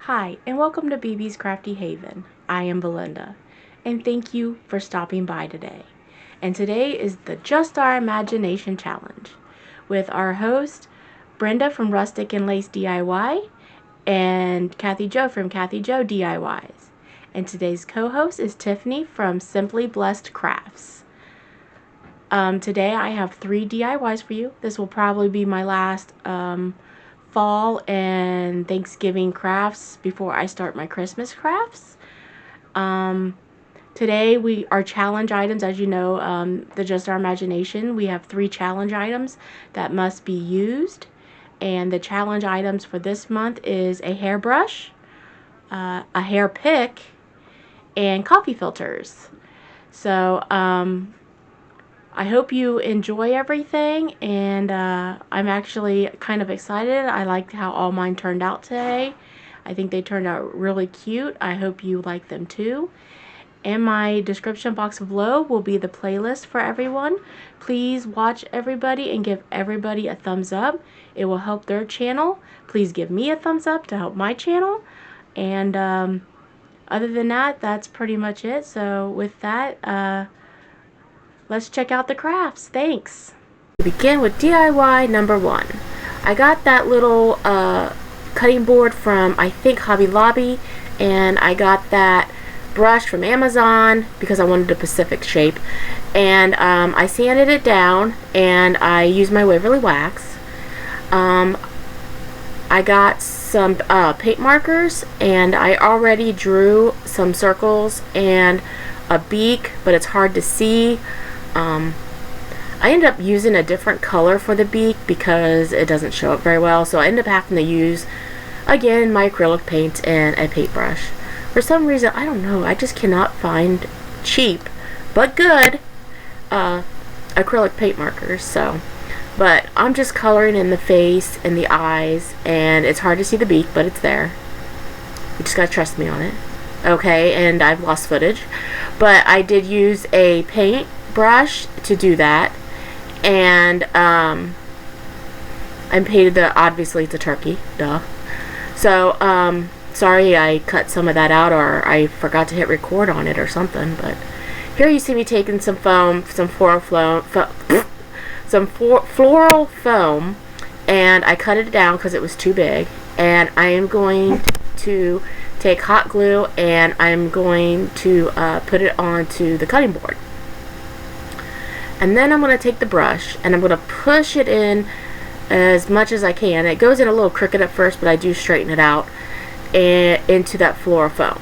Hi, and welcome to BB's Crafty Haven. I am Belinda, and thank you for stopping by today. And today is the Just Our Imagination Challenge with our host, Brenda from Rustic and Lace DIY, and Kathy Jo from Kathy Jo DIYs. And today's co-host is Tiffany from Simply Blessed Crafts. Today I have 3 DIYs for you. This will probably be my last fall and Thanksgiving crafts before I start my Christmas crafts. Today our challenge items, as you know, the Just Our Imagination, we have 3 challenge items that must be used. And the challenge items for this month is a hairbrush, a hair pick, and coffee filters. So I hope you enjoy everything, and I'm actually kind of excited. I liked how all mine turned out today. I think they turned out really cute. I hope you like them too. In my description box below will be the playlist for everyone. Please watch everybody and give everybody a thumbs up. It will help their channel. Please give me a thumbs up to help my channel. And other than that, that's pretty much it. So with that, let's check out the crafts. Thanks. We begin with DIY number 1. I got that little cutting board from, I think, Hobby Lobby, and I got that brush from Amazon because I wanted a Pacific shape, and I sanded it down and I used my Waverly wax. I got some paint markers, and I already drew some circles and a beak, but it's hard to see. I ended up using a different color for the beak because it doesn't show up very well, so I ended up having to use, again, my acrylic paint and a paintbrush. For some reason, I don't know, I just cannot find cheap but good acrylic paint markers. So, but I'm just coloring in the face and the eyes, and it's hard to see the beak, but it's there. You just gotta trust me on it. Okay, and I've lost footage, but I did use a paint brush to do that, and I painted obviously it's a turkey, duh. So sorry I cut some of that out, or I forgot to hit record on it or something. But here you see me taking some foam, some floral foam, and I cut it down because it was too big, and I am going to take hot glue and I'm going to put it onto the cutting board. And then I'm going to take the brush and I'm going to push it in as much as I can. It goes in a little crooked at first, but I do straighten it out and into that floral foam.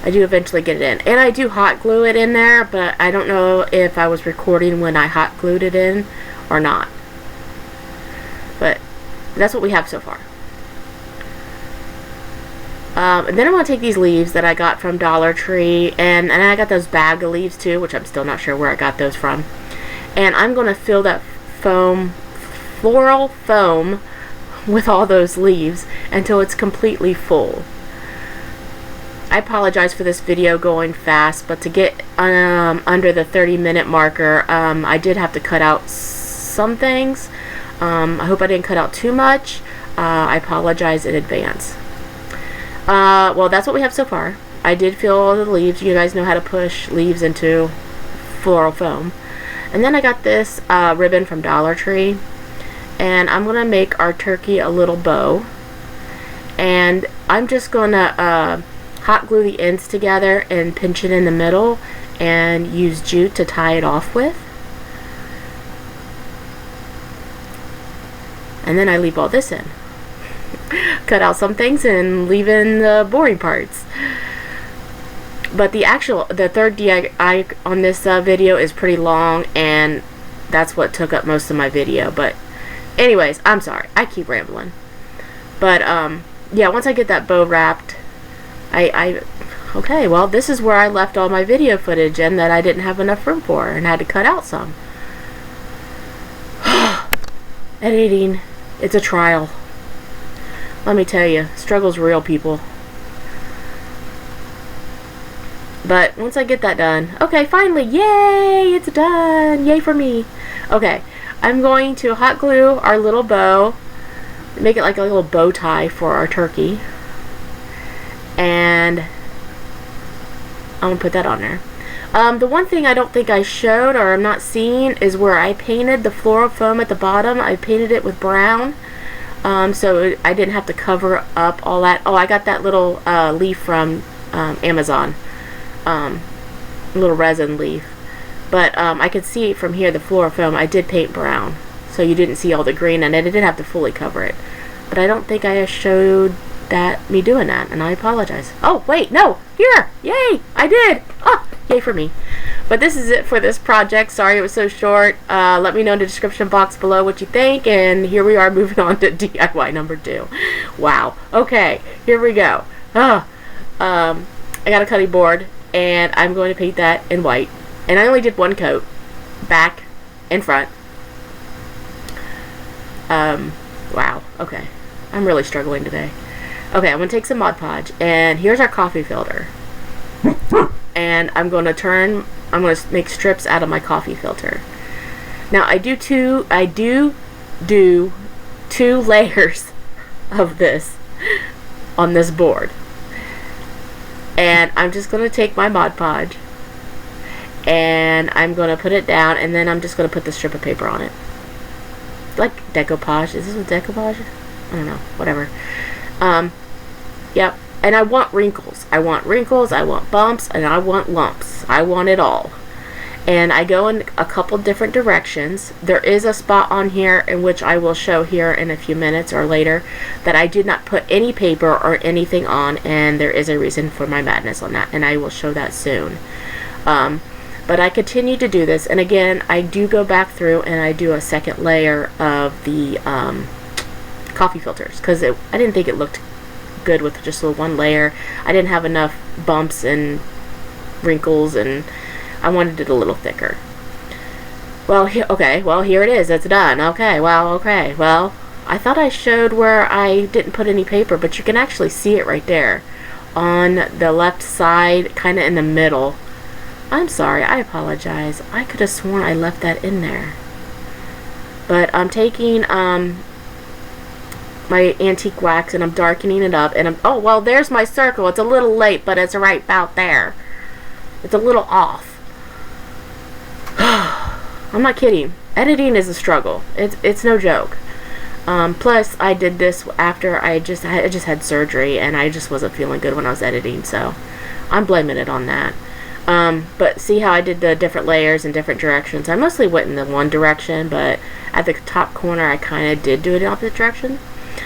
I do eventually get it in. And I do hot glue it in there, but I don't know if I was recording when I hot glued it in or not. But that's what we have so far. And then I'm going to take these leaves that I got from Dollar Tree, and I got those bag of leaves too, which I'm still not sure where I got those from. And I'm going to fill that floral foam with all those leaves until it's completely full. I apologize for this video going fast, but to get under the 30-minute marker, I did have to cut out some things. I hope I didn't cut out too much. I apologize in advance. Well, that's what we have so far. I did fill all the leaves. You guys know how to push leaves into floral foam. And then I got this ribbon from Dollar Tree, and I'm going to make our turkey a little bow. And I'm just going to hot glue the ends together and pinch it in the middle and use jute to tie it off with. And then I leave all this in. Cut out some things and leave in the boring parts. But the third DIY on this video is pretty long, and that's what took up most of my video. But anyways, I'm sorry, I keep rambling. But yeah, once I get that bow wrapped, okay, well, this is where I left all my video footage and that I didn't have enough room for and had to cut out some. Editing, it's a trial. Let me tell you, struggle's real, people. But once I get that done, okay, finally, yay, it's done, yay for me. Okay, I'm going to hot glue our little bow make it like a little bow tie for our turkey. And I'm going to put that on there. The one thing I don't think I showed, or I'm not seeing, is where I painted the floral foam at the bottom. I painted it with brown, so I didn't have to cover up all that. Oh, I got that little leaf from Amazon, little resin leaf. But I could see from here, the floral foam, I did paint brown, so you didn't see all the green, and I didn't have to fully cover it. But I don't think I showed me doing that, and I apologize. Oh, wait, no, here, yay, I did. Oh, yay for me. But this is it for this project. Sorry it was so short. Let me know in the description box below what you think, and here we are moving on to DIY number 2. Wow. Okay, here we go. I got a cutting board, and I'm going to paint that in white. And I only did one coat, back and front. Wow, okay. I'm really struggling today. Okay, I'm going to take some Mod Podge, and here's our coffee filter. And I'm going to make strips out of my coffee filter. Now, I do two layers of this on this board. And I'm just going to take my Mod Podge, and I'm going to put it down, and then I'm just going to put the strip of paper on it. Like decoupage. Is this a decoupage? I don't know. Whatever. Yep. And I want wrinkles. I want bumps, and I want lumps. I want it all. And I go in a couple different directions. There is a spot on here in which I will show here in a few minutes or later that I did not put any paper or anything on, and there is a reason for my madness on that, and I will show that soon. But I continue to do this, and again, I do go back through and I do a second layer of the coffee filters, because I didn't think it looked good with just the one layer. I didn't have enough bumps and wrinkles, and I wanted it a little thicker. Well, okay, well, here it is. It's done. Okay, well, I thought I showed where I didn't put any paper, but you can actually see it right there on the left side, kind of in the middle. I'm sorry, I apologize. I could have sworn I left that in there. But I'm taking my antique wax, and I'm darkening it up, and oh, well, there's my circle. It's a little late, but it's right about there. It's a little off. I'm not kidding. Editing is a struggle. It's no joke. Plus, I did this after I just had surgery, and I just wasn't feeling good when I was editing, so I'm blaming it on that. But see how I did the different layers in different directions? I mostly went in the one direction, but at the top corner, I kind of did do it in the opposite direction.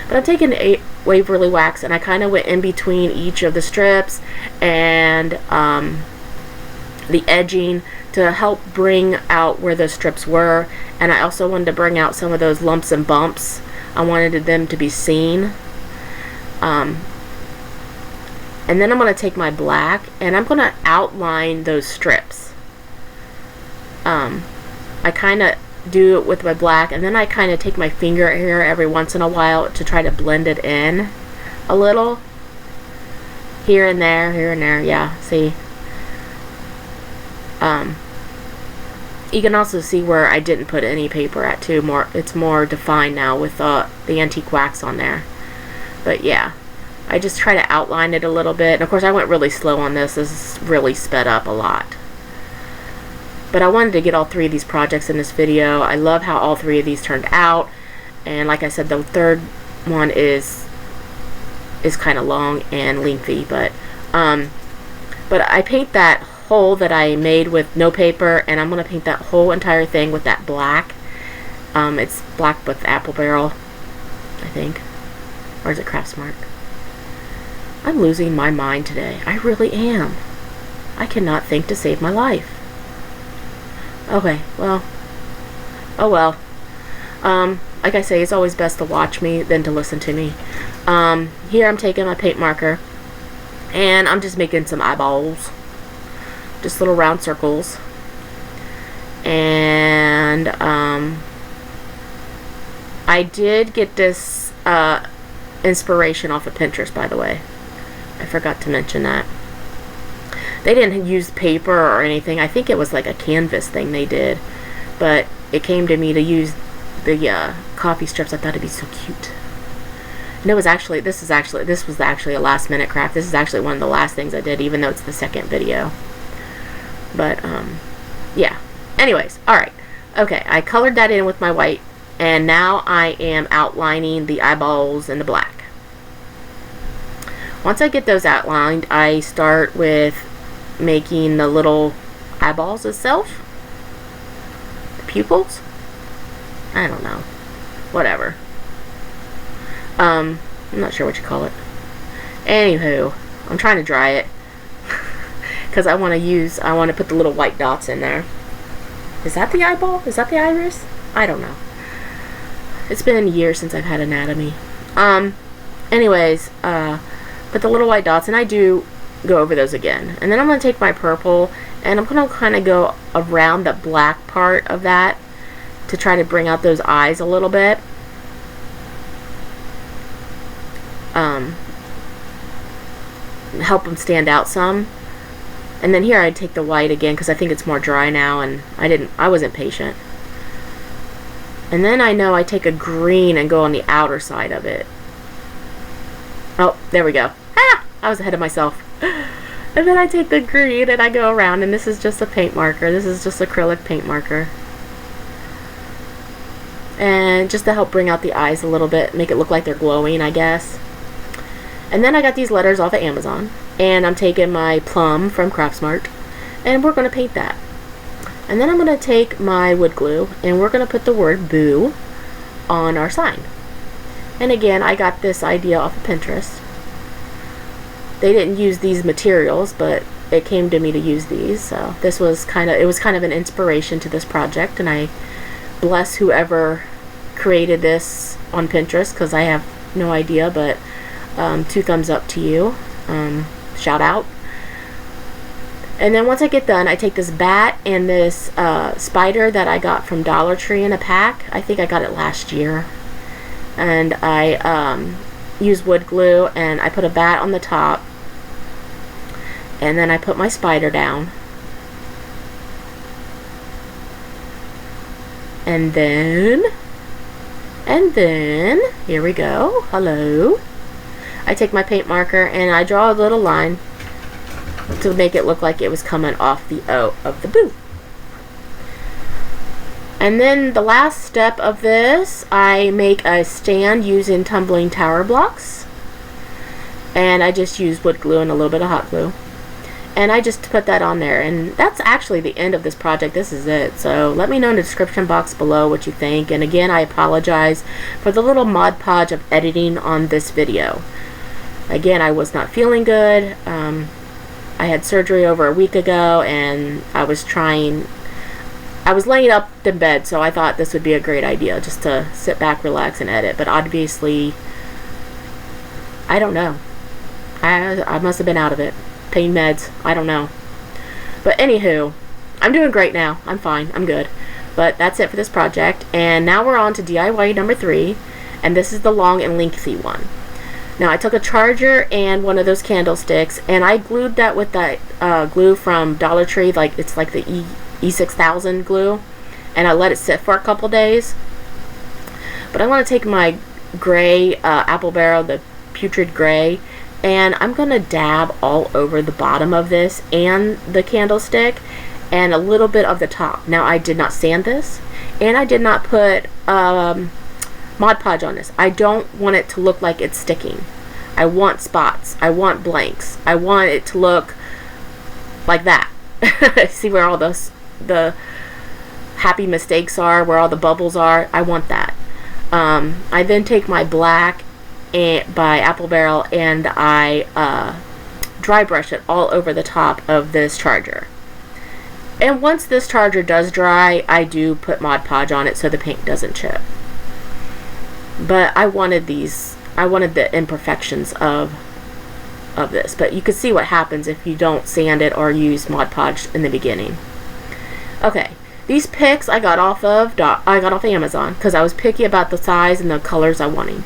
But I'm taking a Waverly wax, and I kind of went in between each of the strips and the edging to help bring out where the strips were. And I also wanted to bring out some of those lumps and bumps. I wanted them to be seen. And then I'm going to take my black, and I'm going to outline those strips. I kind of do it with my black, and then I kind of take my finger here every once in a while to try to blend it in a little. Here and there, yeah, see. You can also see where I didn't put any paper at too. It's more defined now with the antique wax on there. But yeah, I just try to outline it a little bit. And of course, I went really slow on this. This is really sped up a lot. But I wanted to get all three of these projects in this video. I love how all three of these turned out. And like I said, the third one is kind of long and lengthy. But I paint that hole that I made with no paper, and I'm going to paint that whole entire thing with that black. It's black with apple barrel, I think. Or is it Craftsmark? I'm losing my mind today. I really am. I cannot think to save my life. Okay, well. Oh well. Like I say, it's always best to watch me than to listen to me. Here I'm taking my paint marker, and I'm just making some eyeballs. Just little round circles. And I did get this inspiration off of Pinterest, by the way. I forgot to mention that. They didn't use paper or anything. I think it was like a canvas thing they did. But it came to me to use the coffee strips. I thought it'd be so cute. No, this was actually a last minute craft. This is actually one of the last things I did, even though it's the second video. But, yeah. Anyways, alright. Okay, I colored that in with my white, and now I am outlining the eyeballs in the black. Once I get those outlined, I start with making the little eyeballs itself. The pupils? I don't know. Whatever. I'm not sure what you call it. Anywho, I'm trying to dry it because I want to put the little white dots in there. Is that the eyeball? Is that the iris? I don't know. It's been years since I've had anatomy. Anyways, put the little white dots, and I do go over those again. And then I'm going to take my purple, and I'm going to kind of go around the black part of that to try to bring out those eyes a little bit. Help them stand out some. And then here I'd take the white again because I think it's more dry now, and I wasn't patient. And then I know I take a green and go on the outer side of it. Oh, there we go. Ah! I was ahead of myself. And then I take the green and I go around, and this is just a paint marker. This is just acrylic paint marker. And just to help bring out the eyes a little bit, make it look like they're glowing, I guess. And then I got these letters off of Amazon, and I'm taking my plum from Craftsmart, and we're going to paint that. And then I'm going to take my wood glue, and we're going to put the word boo on our sign. And again, I got this idea off of Pinterest. They didn't use these materials, but it came to me to use these, so this was kind of an inspiration to this project, and I bless whoever created this on Pinterest, because I have no idea, but 2 thumbs up to you. Shout out. And then once I get done, I take this bat and this spider that I got from Dollar Tree in a pack. I think I got it last year. And I use wood glue, and I put a bat on the top, and then I put my spider down. And then, here we go. Hello. I take my paint marker and I draw a little line to make it look like it was coming off the O of the boo. And then the last step of this, I make a stand using tumbling tower blocks. And I just use wood glue and a little bit of hot glue. And I just put that on there, and that's actually the end of this project. This is it. So let me know in the description box below what you think. And again, I apologize for the little Mod Podge of editing on this video. Again, I was not feeling good. I had surgery over a week ago, and I was laying up in bed, so I thought this would be a great idea, just to sit back, relax, and edit. But obviously, I don't know. I must have been out of it. Pain meds, I don't know. But anywho, I'm doing great now. I'm fine. I'm good. But that's it for this project. And now we're on to DIY number 3. And this is the long and lengthy one. Now I took a charger and one of those candlesticks, and I glued that with that glue from Dollar Tree. It's like the E6000 glue. And I let it sit for a couple days. But I want to take my gray apple barrel, the putrid gray, and I'm going to dab all over the bottom of this and the candlestick and a little bit of the top. Now, I did not sand this, and I did not put Mod Podge on this. I don't want it to look like it's sticking. I want spots. I want blanks. I want it to look like that. See where all the happy mistakes are, where all the bubbles are? I want that. I then take my black by Apple Barrel, and I dry brush it all over the top of this charger. And once this charger does dry, I do put Mod Podge on it so the paint doesn't chip. But I wanted the imperfections of this. But you can see what happens if you don't sand it or use Mod Podge in the beginning. Okay, these picks I got off of Amazon because I was picky about the size and the colors I wanted.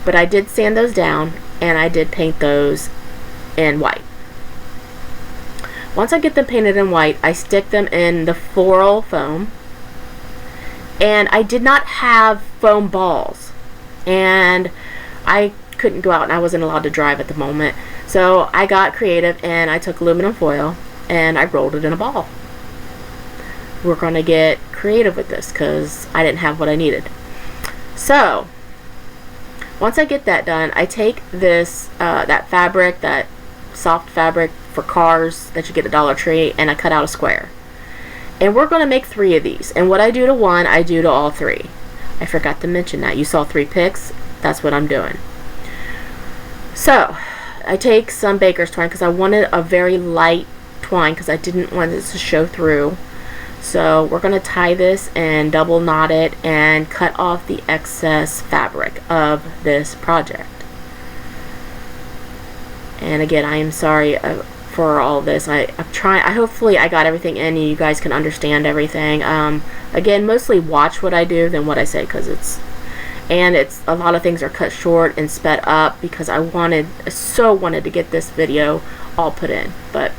But I did sand those down, and I did paint those in white. Once I get them painted in white, I stick them in the floral foam. And I did not have foam balls. And I couldn't go out and I wasn't allowed to drive at the moment. So I got creative and I took aluminum foil and I rolled it in a ball. We're going to get creative with this because I didn't have what I needed. So once I get that done, I take this that fabric, that soft fabric for cars that you get at Dollar Tree, and I cut out a square. And we're going to make 3 of these. And what I do to one, I do to all 3. I forgot to mention that. You saw 3 picks. That's what I'm doing. So I take some baker's twine because I wanted a very light twine because I didn't want this to show through. So we're going to tie this and double knot it and cut off the excess fabric of this project. And again, I am sorry for all this. I'm trying. Hopefully I got everything in and you guys can understand everything. Again, mostly watch what I do than what I say, because it's a lot of things are cut short and sped up because I so wanted to get this video all put in. But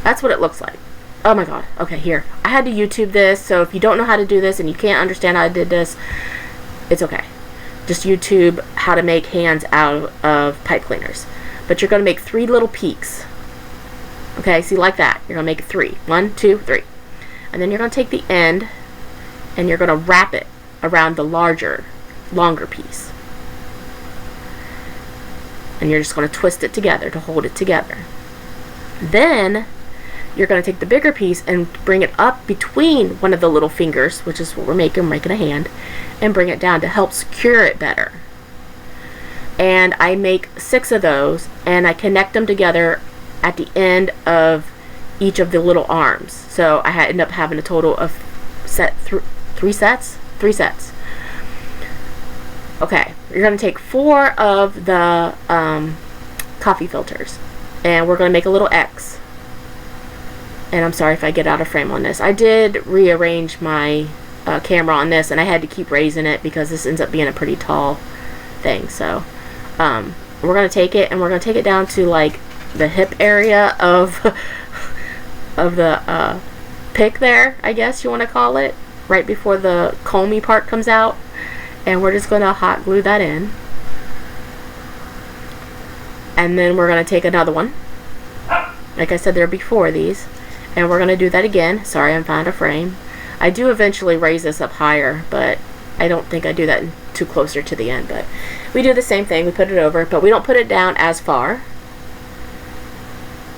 that's what it looks like. Oh my god. Okay, here. I had to YouTube this, so if you don't know how to do this and you can't understand how I did this, it's okay. Just YouTube how to make hands out of pipe cleaners. But you're going to make 3 little peaks. Okay, see, like that. You're going to make 3. 1, 2, 3. And then you're going to take the end and you're going to wrap it around the longer piece. And you're just going to twist it together to hold it together. Then you're going to take the bigger piece and bring it up between one of the little fingers, which is what we're making a hand, and bring it down to help secure it better. And I make 6 of those and I connect them together at the end of each of the little arms. So I end up having a total of 3 sets. Okay, you're going to take 4 of the coffee filters and we're going to make a little X. And I'm sorry if I get out of frame on this. I did rearrange my camera on this and I had to keep raising it because this ends up being a pretty tall thing. So we're going to take it and we're going to take it down to like the hip area of the pick there, I guess you want to call it, right before the comby part comes out. And we're just going to hot glue that in. And then we're going to take another one. Like I said, there will be 4 of these. And we're going to do that again. Sorry, I'm out of frame. I do eventually raise this up higher, but I don't think I do that too closer to the end. But we do the same thing. We put it over, but we don't put it down as far.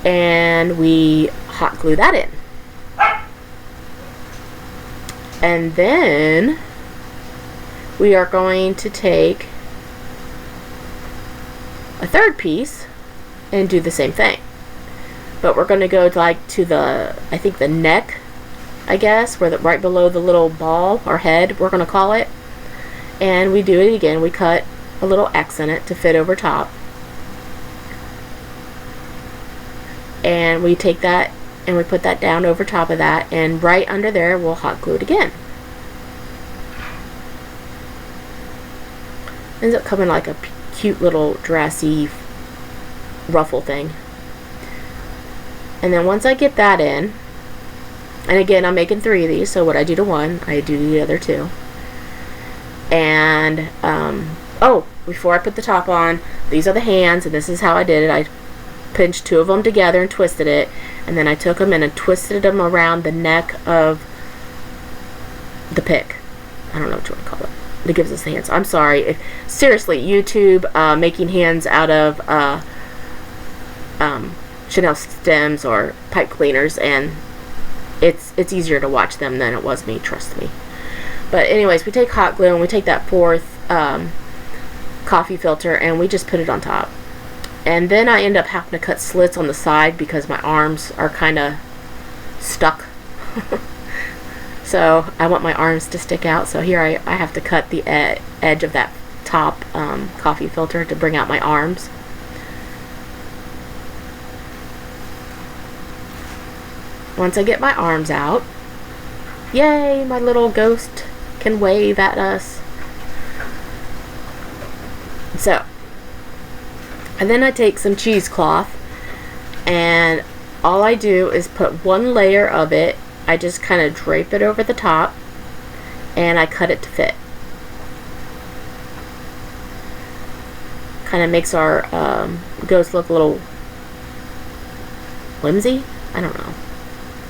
And we hot glue that in. And then we are going to take a 3rd piece and do the same thing. But we're going to go to the, I think the neck, I guess, where right below the little ball or head, we're going to call it. And we do it again. We cut a little X in it to fit over top. And we take that and we put that down over top of that, and right under there we'll hot glue it again. Ends up coming like a cute little dressy ruffle thing. And then once I get that in, and again I'm making 3 of these, so what I do to one, I do to the other 2. And oh, before I put the top on, these are the hands, and this is how I did it. I pinched 2 of them together and twisted it, and then I took them and twisted them around the neck of the pick. I don't know what you want to call it. That gives us the hands. I'm sorry. Seriously, YouTube making hands out of Chanel stems or pipe cleaners, and it's easier to watch them than it was me, trust me. But anyways, we take hot glue and we take that 4th coffee filter and we just put it on top. And then I end up having to cut slits on the side because my arms are kind of stuck. So I want my arms to stick out. So here I have to cut the edge of that top coffee filter to bring out my arms. Once I get my arms out, yay, my little ghost can wave at us. So, and then I take some cheesecloth and all I do is put 1 layer of it. I just kind of drape it over the top and I cut it to fit. Kind of makes our ghost look a little whimsy. I don't know.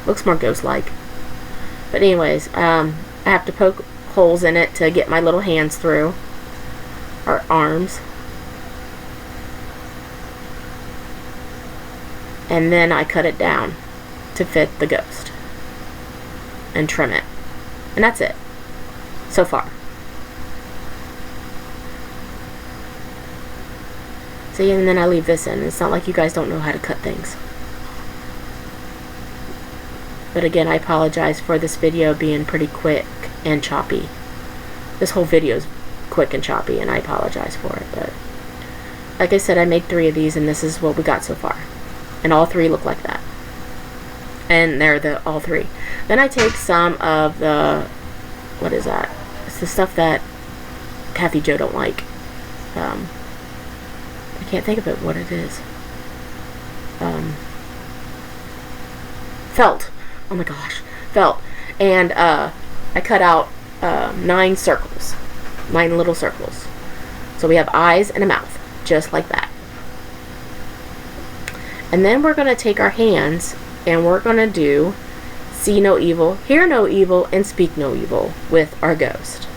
Looks more ghost-like. But anyways, I have to poke holes in it to get my little hands through. Or arms. And then I cut it down to fit the ghost. And trim it. And that's it. So far. See, and then I leave this in. It's not like you guys don't know how to cut things. But again, I apologize for this video being pretty quick and choppy. This whole video is quick and choppy, and I apologize for it. But like I said, I made 3 of these, and this is what we got so far. And all 3 look like that. And they're all 3. Then I take some of the, what is that? It's the stuff that Kathy Joe don't like. I can't think of it, what it is. Felt. Oh my gosh, felt. And I cut out 9 circles, 9 little circles. So we have eyes and a mouth, just like that. And then we're going to take our hands and we're going to do see no evil, hear no evil, and speak no evil with our ghost.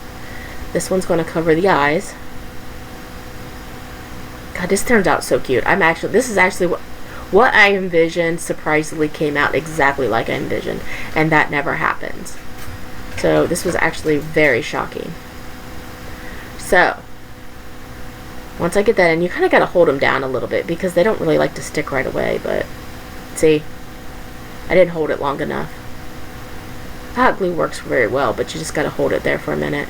This one's going to cover the eyes. God, this turns out so cute. This is actually what I envisioned surprisingly came out exactly like I envisioned, and that never happens. So this was actually very shocking. So once I get that in, you kind of got to hold them down a little bit because they don't really like to stick right away, but see, I didn't hold it long enough. Hot glue works very well, but you just got to hold it there for a minute.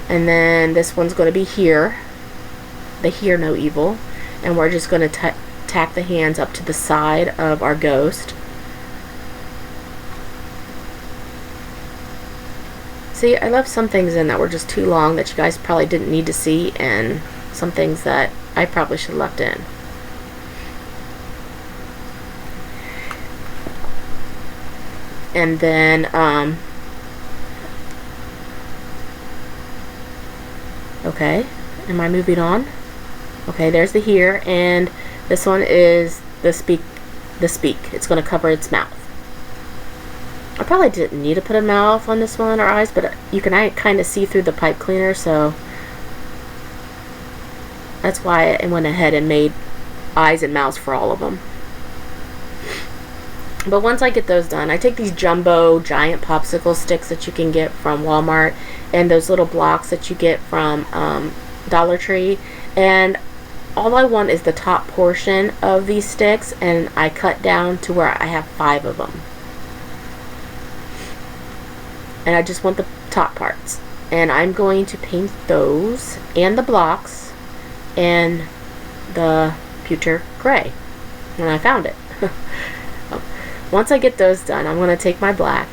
And then this one's going to be here, the hear no evil. And we're just going to tack the hands up to the side of our ghost. See, I left some things in that were just too long that you guys probably didn't need to see, and some things that I probably should have left in. And then, okay, am I moving on? Okay, there's the hear, and this one is the speak. It's going to cover its mouth. I probably didn't need to put a mouth on this one or eyes, but you can kind of see through the pipe cleaner, so that's why I went ahead and made eyes and mouths for all of them. But once I get those done, I take these jumbo giant popsicle sticks that you can get from Walmart and those little blocks that you get from Dollar Tree, and all I want is the top portion of these sticks, and I cut down to where I have 5 of them. And I just want the top parts. And I'm going to paint those and the blocks and the pewter gray when I found it. Once I get those done, I'm going to take my black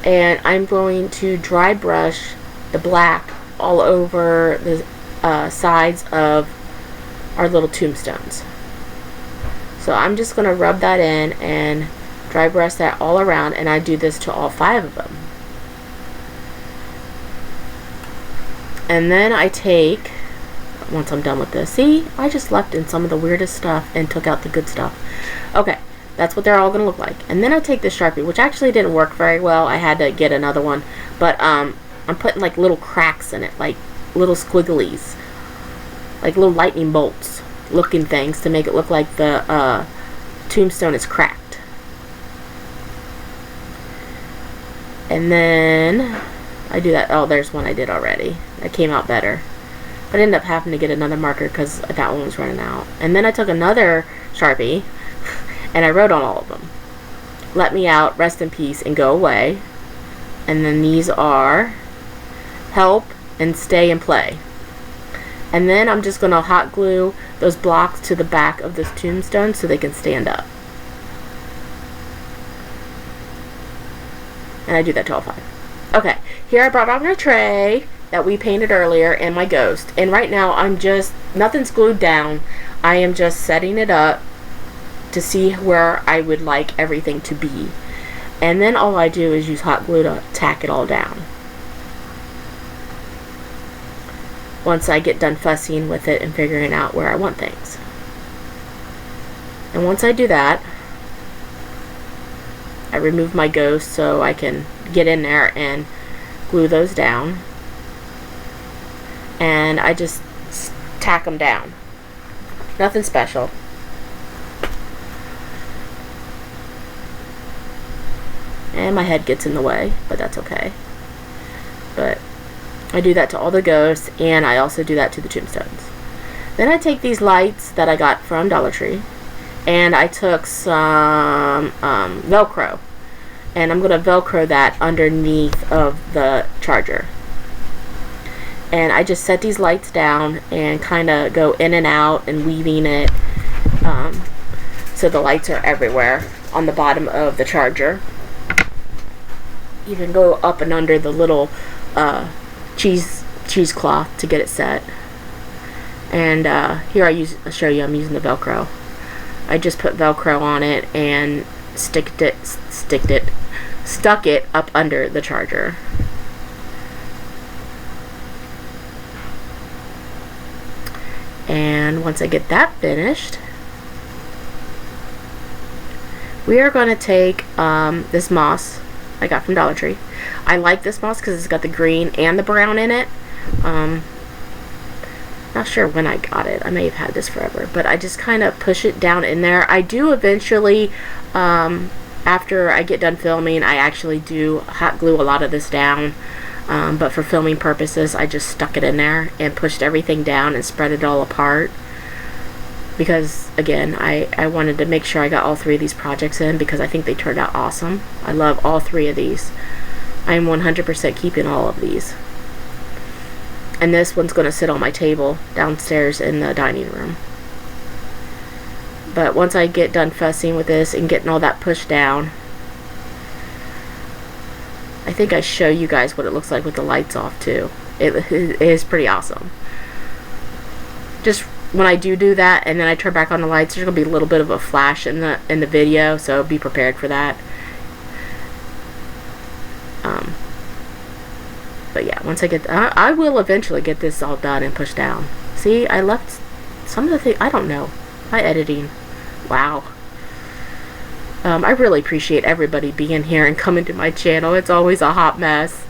and I'm going to dry brush the black all over the sides of our little tombstones. So I'm just going to rub that in and dry brush that all around, and I do this to all 5 of them. And then I take, once I'm done with this, see, I just left in some of the weirdest stuff and took out the good stuff. Okay, that's what they're all going to look like. And then I take this Sharpie, which actually didn't work very well. I had to get another one. But I'm putting like little cracks in it, like little squigglies, like little lightning bolts looking things to make it look like the tombstone is cracked. And then I do that. Oh, there's one I did already. That came out better. But I ended up having to get another marker because that one was running out. And then I took another Sharpie and I wrote on all of them. Let me out, rest in peace, and go away. And then these are help and stay and play. And then I'm just going to hot glue those blocks to the back of this tombstone so they can stand up. And I do that to all 5. Okay, here I brought out my tray that we painted earlier and my ghost. And right now nothing's glued down. I am just setting it up to see where I would like everything to be. And then all I do is use hot glue to tack it all down. once I get done fussing with it and figuring out where I want things. And once I do that, I remove my ghost so I can get in there and glue those down. And I just tack them down. Nothing special. And my head gets in the way, but that's okay. But I do that to all the ghosts, and I also do that to the tombstones. Then I take these lights that I got from Dollar Tree, and I took some Velcro, and I'm going to Velcro that underneath of the charger. And I just set these lights down and kind of go in and out and weaving it so the lights are everywhere on the bottom of the charger. Even go up and under the little cheesecloth to get it set. And here I'll show you I'm using the Velcro. I just put Velcro on it and stuck it up under the charger. And once I get that finished, we are going to take this moss I got from Dollar Tree. I like this moss because it's got the green and the brown in it. Not sure when I got it. I may have had this forever, but I just kind of push it down in there. I do eventually, after I get done filming, I actually do hot glue a lot of this down. But for filming purposes, I just stuck it in there and pushed everything down and spread it all apart. Because, again, I wanted to make sure I got all three of these projects in because I think they turned out awesome. I love all three of these. I am 100% keeping all of these. And this one's going to sit on my table downstairs in the dining room. But once I get done fussing with this and getting all that pushed down, I think I show you guys what it looks like with the lights off too. It is pretty awesome. Just when I do that and then I turn back on the lights, there's gonna be a little bit of a flash in the video, so be prepared for that. But yeah, once I get, I will eventually get this all done and pushed down. See, I left some of the things. I don't know. My editing. Wow. I really appreciate everybody being here and coming to my channel. It's always a hot mess,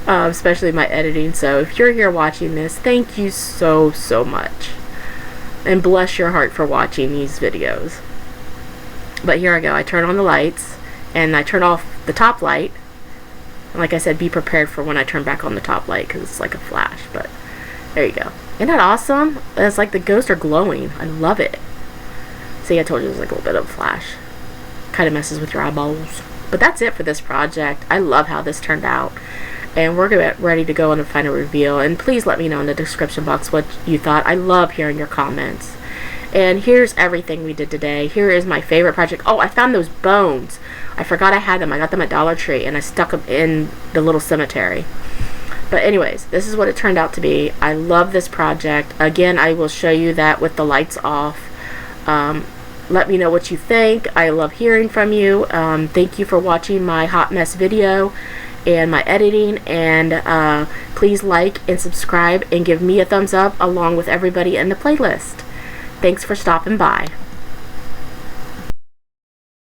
especially my editing. So if you're here watching this, thank you so much. And bless your heart for watching these videos. But here I go. I turn on the lights and I turn off the top light. And like I said, be prepared for when I turn back on the top light because it's like a flash. But there you go. Isn't that awesome? It's like the ghosts are glowing. I love it. See, I told you it was like a little bit of a flash. Kind of messes with your eyeballs. But that's it for this project. I love how this turned out. And we're gonna get ready to go on the final reveal. And please let me know in the description box what you thought. I love hearing your comments. And here's everything we did today. Here is my favorite project. Oh, I found those bones. I forgot I had them. I got them at Dollar Tree and I stuck them in the little cemetery. But anyways, this is what it turned out to be. I love this project. Again, I will show you that with the lights off. Let me know what you think. I love hearing from you. Thank you for watching my hot mess video and my editing. And please like and subscribe and give me a thumbs up along with everybody in the playlist. Thanks for stopping by.